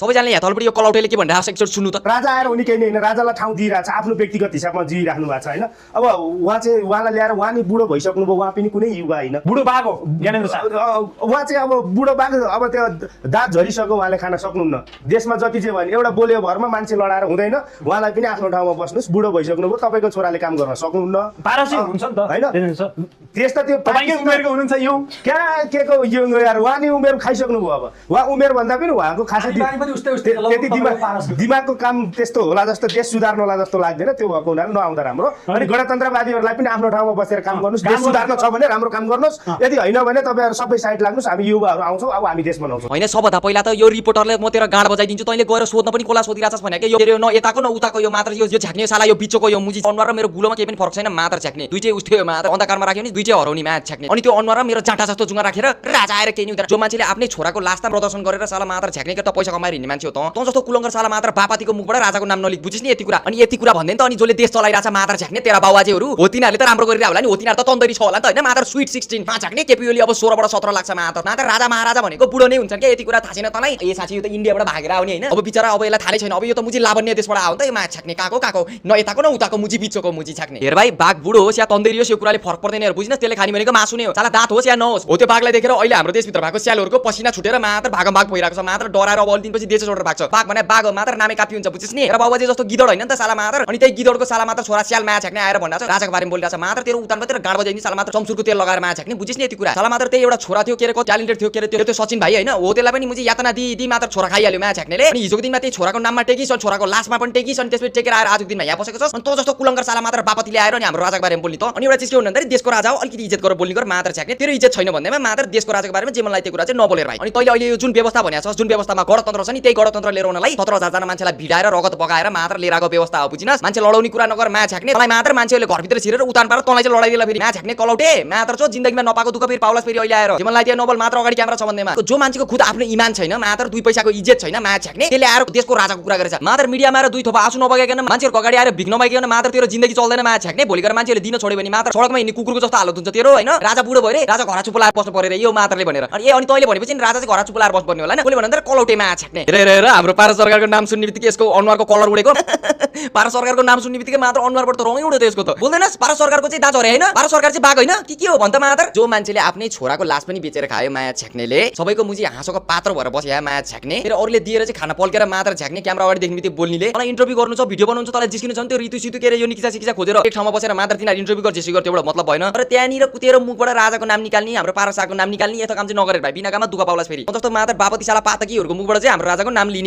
सबैजनाले यहाँ तलपट्टि यो कलौटेले के भनिरहेको छ एकचोटि सुन्नु त। राजा आएर उनी केही होइन राजालाई ठाउँ दिइरहेछ आफ्नो व्यक्तिगत हिसाबमा जिइराख्नु भएको छ होइन। अब उहाँ चाहिँ उहाँलाई ल्याएर उहाँ नि बुढो भइसक्नुभयो उहाँ पनि कुनै युवा होइन बुढो बाघ हो ज्ञानेन्द्र सर। उहाँ चाहिँ अब बुढो बाघ अब त्यो दाँत झरिसक्यो उहाँले खान सक्नुहुन्न देशमा जति चाहिँ भने एउटा बोल्यो भरमा मान्छे लडाएर हुँदैन उहाँलाई पनि आफ्नो ठाउँमा बस्नुहोस् बुढो भइसक्नुभयो तपाईँको छोराले काम गर्न सक्नुहुन्न पारसी हुन्छ नि त होइन त्यस्ता त्यो तपाईकै उमेरको हुनुहुन्छ यो क्या के को यो यार उहाँ नि उमेर खाइसक्नुभयो अब उहाँ उमेर भन्दा पनि उहाँको खासै त्यति दिमागको काम त्यस्तो होला जस्तो देश सुधार्न होला जस्तो लाग्दैन त्यो भएको हुनाले नआउँदा राम्रो अनि गणतन्त्रवादीहरूलाई पनि आफ्नो ठाउँमा बसेर काम गर्नुहोस् देश सुधार्न छ भने राम्रो काम गर्नुहोस् यदि होइन भने तपाईँहरू सबै साइड लाग्नुहोस् हामी युवाहरू आउँछौँ अब हामी देश बनाउँछौँ। होइन सबभन्दा पहिला त यो रिपोर्टरले म तेरो गाँड बजाइदिन्छु तैँले गएर सोध्न पनि कोला सोधिरहेछस् भने यो न यताको न उताको यो मात्र यो झ्याक्ने साला यो बिचको यो मुजी अनुहार र मेरो गुलोमा केही पनि फरक छैन मात्र झ्याक्ने दुईटै उस थियो मात्र अन्धकारमा राख्यो नि दुईटै हराउने म्याच झ्याक्ने अनि त्यो अनुहार र मेरो जाँटा जस्तो जुङ्गा राखेर राजा आएर केही नि हुँदैन जो मान्छेले आफ्नै छोराको लास्ता प्रदर्शन गरेर साला मात्र झ्याक्ने त पैसा कमाएर हिँड्ने मान्छे हो त जस्तो कुलङ्गर साला मात्र बापातीको मुखबाट राजाको नाम नलिक बुझिस् नि यति कुरा अनि यति कुरा भन्दैन त अनि जसले देश चलाइरहेछ मात्र झ्याक्ने तेरा बाबुआजेहरू हो तिनीहरूले त राम्रो गरिरहेको होला नि हो तिनीहरू त तन्दरी छ होला नि त होइन मात्र स्विट 16 मा झ्याक्ने केपिओली अब 16 बाट 17 लाग्छ मात्र राजा महाराजा भनेको बुढो नै हुन्छ के यति कुरा थाहा छैन तँलाई ए साथी यो त इन्डियाबाट भागेर आउने हैन अब बिचरा अब यसलाई थाहै छैन अब यो त मुजी लावण्य देशबाट आउ त यो मा झ्याक्ने काको न यताको न उताको मुजी बिचको मुजी झ्याक्ने हेर भाइ बाघ बुढो होस् या तन्दरी होस् यो कुराले फरक पर्दैन हेर बुझिनस् त्यसले खानी भनेको मासु नै हो साला दाँत होस् या नहोस् हो त्यो बाघलाई देखेर अहिले हाम्रो देशभित्र भएको स्यालहरूको पसिना छुटेर मात्र भागम भाग भइरहेको छ मात्र डराएर अब अलि दिनपछि देश छोडेर भाग्छ बाघ भने बाघ हो मात्र नामै काफी हुन्छ बुझिस् नि र बाबुजी जस्तो गिदड हैन नि त साला मात्र अनि त्यही गिदडको साला मात्र छोरा स्याल मा झ्याक्ने आएर भनिरहेछ राजाको बारेमा बोलिरहेछ मात्र तेरो उतानमा तेरो गाड बजाइदिन्छ साला मात्र चम्सुरको तेल लगाएर मा झ्याक्ने बुझिस् नि यति कुरा साला मात्र त्यही एउटा छोरा थियो के रे ट्यालेन्टेड थियो के रे त्यो सचिन भाइ हैन हो त्यसलाई पनि मुजी यातना दिदी मात्र छोरा खाइहाल्यो मा झ्याक्नेले अनि हिजोको दिनमा त्यही छोराको नाममा टेकिस अनि छोराको लासमा पनि टेकिस अनि त्यसपछि टेकेर आएर आजको दिनमा यहाँ बसेको छ अनि तँ जस्तो कुलङ्गर साला मात्र बापतीले आएर अनि हाम्रो राजाको बारेमा बोल्ने त अनि एउटा चिज के हो भन्दाखेरि देशको राजा हो अलिकति इज्जत गरेर बोल्ने गर मात्र झ्याक्ने तेरो इज्जत छैन भन्दैमा मात्र देशको राजाको बारेमा जे मलाई त्यो कुरा चाहिँ नबोलेर भाइ अनि तैले अहिले यो जुन व्यवस्था भनेको छ जुन व्यवस्थामा गणतन्त्र छ नि त्यही गणतन्त्र लिएर आउनलाई 17000 जना मान्छेलाई भिडाएर रगत बगाएर मात्र लिएर आएको व्यवस्था हो बुझिनस् मान्छे लडाउने कुरा नगर मा झ्याक्ने तँलाई मात्र मान्छेले घरभित्र छिरेर उतान पारेर तँलाई चाहिँ लडाइदिला फेरि मा झ्याक्ने कलौटे मात्र छ जिन्दगीमा नपाएको दुःख फेरि पाउलास फेरि अहिले आएर मलाई त्यो नोबल मात्र अगाडि क्यामेरा छ भन्दैमा जो मान्छेको खुद आफ्नो इमान छैन मात्र 2 पैसाको इज्जत छैन मा झ्याक्ने त्यसले आएर देशको राजाको कुरा गरेछ मात्र मिडियामा आएर 2 थोपा आँसु नबगाइकन मान्छेहरुको अगाडि आएर भिख नमागिकन मात्र तेरो जिन्दगी चल्दैन मा झ्याक्ने भोलि गएर मान्छेले दिन छोड्यो भने मात्र सडकमा हिँड्ने कुकुरको जस्तो हालत हुन्छ तेरो हैन राजा बुढो भएर राजा घरा चुप लाएर बस्नु पर्यो यो मात्रले भनेर अनि अनि तैले भनेपछि राजा चाहिँ घरा चुप लाएर बस्नु पर्ने होला हैन बोले भन्दा कलौटे मा झ्याक्ने हेर हाम्रो भारत सरकारको नाम सुन्ने बित्तिकै यसको अनुहारको कलर उडेको भारत सरकारको नाम सुन्ने बित्तिकै मात्र अनुहारबाट त रङै उड्यो त यसको त बोल्दैनस् भारत सरकारको चाहिँ दाजु हैन भारत सरकार चाहिँ बाघ हैन के हो भन्छ मात्र जो मान्छेले आफ्नै छोराको लास पनि बेचेर खायो माया झ्याक्नेले सबैको मुजी हाँसोको पात्र भएर बस्या माया झ्याक्ने फेरि अरूले दिएर चाहिँ खाना पल्केर मात्र झ्याक्ने क्यामेरा अगाडि देख्ने बित्तिकै बोल्नेले मलाई इन्टरभ्यु गर्नु छ भिडियो बनाउनु छ तँलाई जिस्किनु छ नि त्यो ऋतु सितु के रे यो निकिसा सिकिसा खोजेर एक ठाउँमा बसेर मात्र तिनीहरू इन्टरभ्यु गर्छ जेसी गर्छ एउटा मतलब भएन तर त्यहाँनिर कुतेर मुखबाट राजाको नाम निकाल्ने हाम्रो पारसाको नाम निकाल्ने यस्तो काम चाहिँ नगरेर भाइ बिना काममा दुःख पाउलास फेरि जस्तो मात्र बापतिशाला पातकीहरूको मुखबाट चाहिँ हाम्रो राजाको नाम लिने